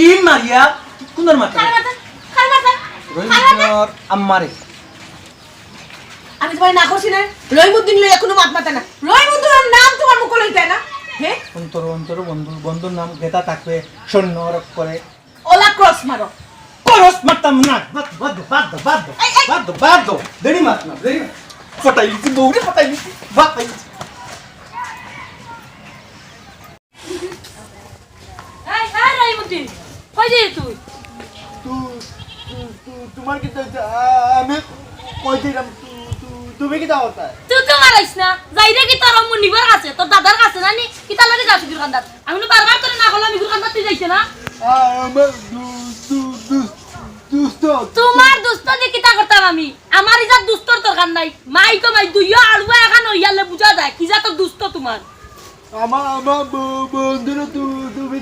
in মারিয়া কোনর মাথা রহিমর আম্মারে আমি তোমার না করছি না রহিমউদ্দিন লইয়া কোনো মাত মাতা না রহিমউদ্দিনের নাম তোমার মুখ লইতে না হে অন্তর অন্তর বন্ধুর নাম গেতা থাকবে সৈন্য রক করে ওলা ক্রস মারো করস মারতাম না বাদ দেরি মাত না দেরি ফটাইছি বউরে ফটাইছি বাতাইছি এই রহিমউদ্দিন কই যে তুই তোমার কি আমি কই দিলাম তুমি কি দাও তা তুই তো মারাইস না যাইরে কি তোর মুনিবার কাছে তোর দাদার কাছে না নি কিতা লাগে যাস গুরকান্দার আমি তো বারবার তোরে না হলো আমি গুরকান্দার তুই যাইছ না আমার দুষ্ট তোমার দুষ্ট দি কিতা করতাম আমি আমার ইজাত দুষ্টর দরকার নাই মাই তো মাই দুইও আলুয়া এখন হইয়ালে বুঝা যায় কি যা তোর দুষ্ট তোমার আমার বন্ধুরা তুমি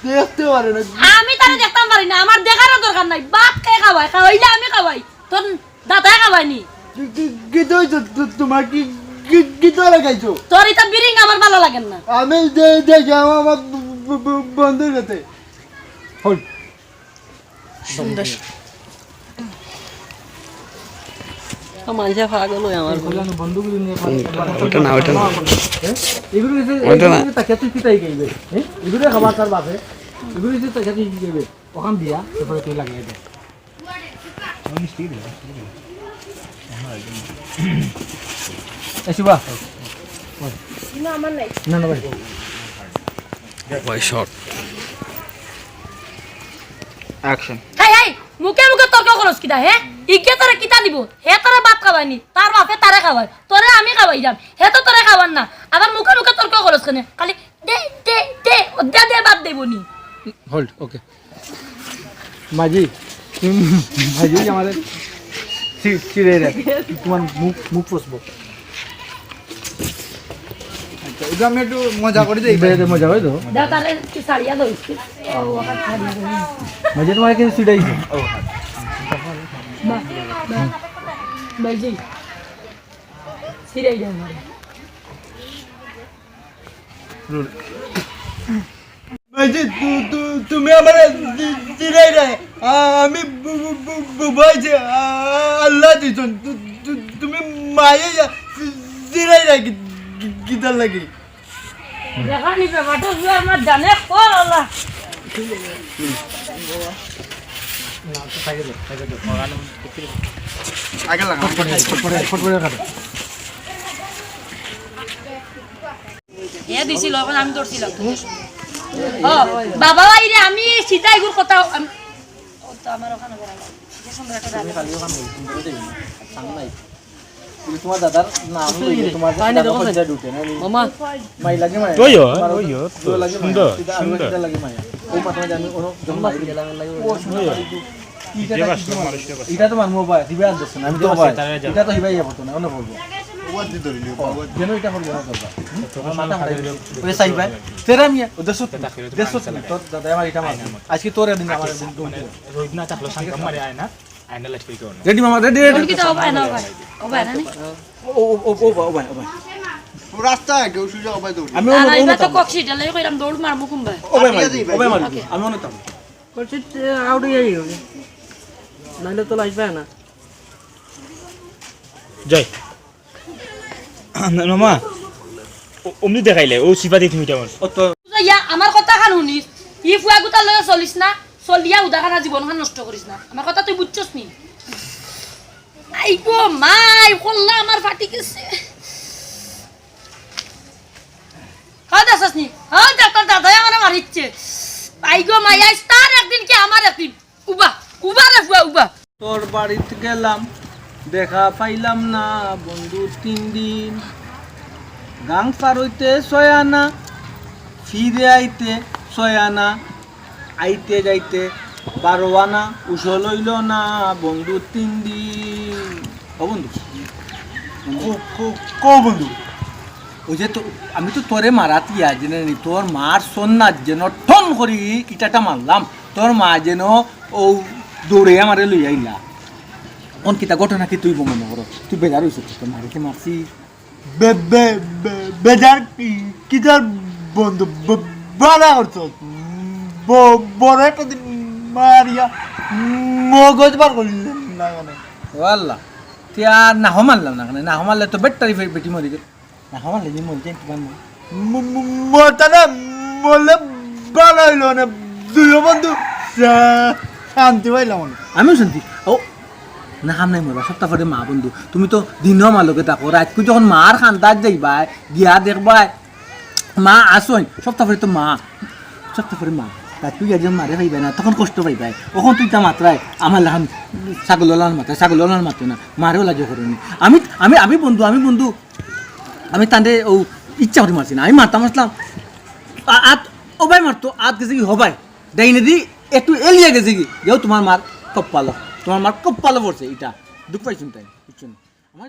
দেখতে পারে না আমি তারে দেখতাম পারি না আমার দেখারও দরকার নাই বাপ কে খাওয়াই খাওয়াইলে আমি খাওয়াই তোর দাদাই খাওয়াইনি কি হইছে তোমার কি লাগাইছো তোর এটা বিরিং আমার ভালো লাগে না আমি দেখি আমার বন্ধুর কাছে হল সুন্দর মানুষে পাগল হয় আমার বন্ধুগুলো নিয়ে ওটা না এগুলো তাকে তুই কিতাই গইবে এগুলো খাবার তার বাপে এগুলো তাকে তুই কি গইবে ওখান দিয়া তারপরে তুই লাগিয়ে দে মিষ্টি দে এসিবা না আমার নাই না না ভাই ভাই শট অ্যাকশন হাই হাই মুখে মুখে তর্ক করস কিটা হে ইকে তোরে কিতা দিব হে তোরে বাপ খাওয়াইনি তার বাপে তারে খাওয়াই তোরে আমি খাওয়াই যাম হে তো তোরে খাওয়ান না আবার মুখে মুখে তর্ক করস কেন খালি দে দে দে দে দে বাদ দেবনি হোল্ড ওকে মাজি মাজি আমাদের চিড়ে রে তোমার মুখ ফসবো এটা আমি একটু মজা করে দেই দে মজা হয় তো দাও তারে কি সাড়িয়া দইছ ও ওখান সাড়িয়া দই মাজি তোমার কি চিড়াইছে ও বাইজি সিরাই দাও মারে তুমি আমার চিনাই রে আমি বুবাইছে আল্লাহ দিছন তুমি মায়ে চিনাই রে কিতার লাগি দেখানি ব্যাপারটা জুয়া আমার জানে কর আল্লাহ আগে লাগা ফটফটে কাটো এ দিছিল এখন আমি দৌড়ছিলাম ও বাবা আইরে আমি সিধা এগুর কথা ও তো আমার ওখানে বড় যে সুন্দর একটা দাদা খালি ওখানে দেবি সামনে তোমার দাদার নাম তোমার দাদা ঢুকে না মামা মাই লাগে মাই ওইও সুন্দর সুন্দর লাগে মাই ও মাথা জানি ও যখন মারি গেলাম লাগে ও সুন্দর এটা তো মানবো ভাই দিবে আর দছ না আমি তো ভাই এটা তো হিবাই যাবো না অন্য বলবো ওয়াদ দি ধরিলি যেন এটা করবো না দাদা তোমার মাথা হারাই দিল ওই সাই ভাই তেরা মিয়া ও দেশ তোর দাদা আমার এটা মার আজকে তোর দিন আমার রোহিত চাকলো সাংকাম মারি আয় না আয়না লাইট কই কোন রেডি মামা রেডি কোন কি দাও ভাই না ভাই ও ভাই না ও ভাই রাস্তায় কেউ সুযোগ পাই দৌড়ি আমি না এটা তো কক্সি ডালে কইরাম দৌড় মারমু কুম্বা ও ভাই মার আমি অনেক তাম করছি আউট হয়ে যাই নাইলে তো লাইফ না জয় মামা অমনি দেখাইলে ও সিপাতি তুমি তেমন ও তো ইয়া আমার কথা খান শুনিস ই ফুয়া গুতা লগে চলিস না চলিয়া উদাখানা জীবনখান নষ্ট করিস না আমার কথা তুই বুঝছস নি আই গো মাই কল্লা আমার ফাটি গেছে হ্যাঁ দাসাস নি হ্যাঁ ডাক্তার দাদাই আমার মারিচ্ছে আই গো মাই আইস তার একদিন কি আমার একদিন উবা উবা রে ফুয়া উবা তোর বাড়িতে গেলাম দেখা পাইলাম না বন্ধু 3 দিন গাং পার হইতে 6 আনা ফিরে আইতে 6 আনা আইতে যাইতে 12 আনা উসল হইল না বন্ধু 3 দিন ও বন্ধু কো বন্ধু ওই যে তো আমি তো তোরে মারাতি জেনে নি তোর মার সন্ন্যাস যেন ঠন করি কিটাটা মারলাম তোর মা যেন ও দৌড়ে আমারে লই আইলা কোন কিতা ঘটনা কি তুই মনে করো তুই বেজার হইছিস তোর মারিতে মারছি বেজার কি তার বন্ধু বাড়া করছ বড় একটা দিন মারিয়া মগজ বার করলেন না কেন ও আল্লাহ তুই আর নাহ মারলাম না না মারলে তো বেটারি বেটি মরি গেল না মারলে যে মরি যাই তোমার মরতা না মরলে ভালো হইল না দুই বন্ধু শান্তি পাইলাম না আমিও শান্তি ও না হাম নাই মরবা সপ্তাহ পরে মা বন্ধু তুমি তো দিনও মা লোকে থাকো রাতকু যখন মার খান্দার যাইবাই গিয়া দেখবাই মা আসোই সপ্তাহ পরে তো মা সপ্তাহ পরে মা রাতকু গিয়া যখন মারে পাইবাই না তখন কষ্ট পাইবাই ওখন তুই তা মাত্রায় আমার লাহান ছাগলার মাথায় ছাগলার মাত্র না মারেও লাজো করেনি আমি আমি আমি বন্ধু আমি তাদের ও ইচ্ছা করে মারছি না আমি মারতাম আসলাম আত ও ভাই মারতো আত গেছে কি হবাই ডাইনে দি একটু এলিয়ে গেছে কি যেও তোমার মার কপ্পালো পড়ছে এটা দুঃখ পাইছুন তাই বুঝছো না আমার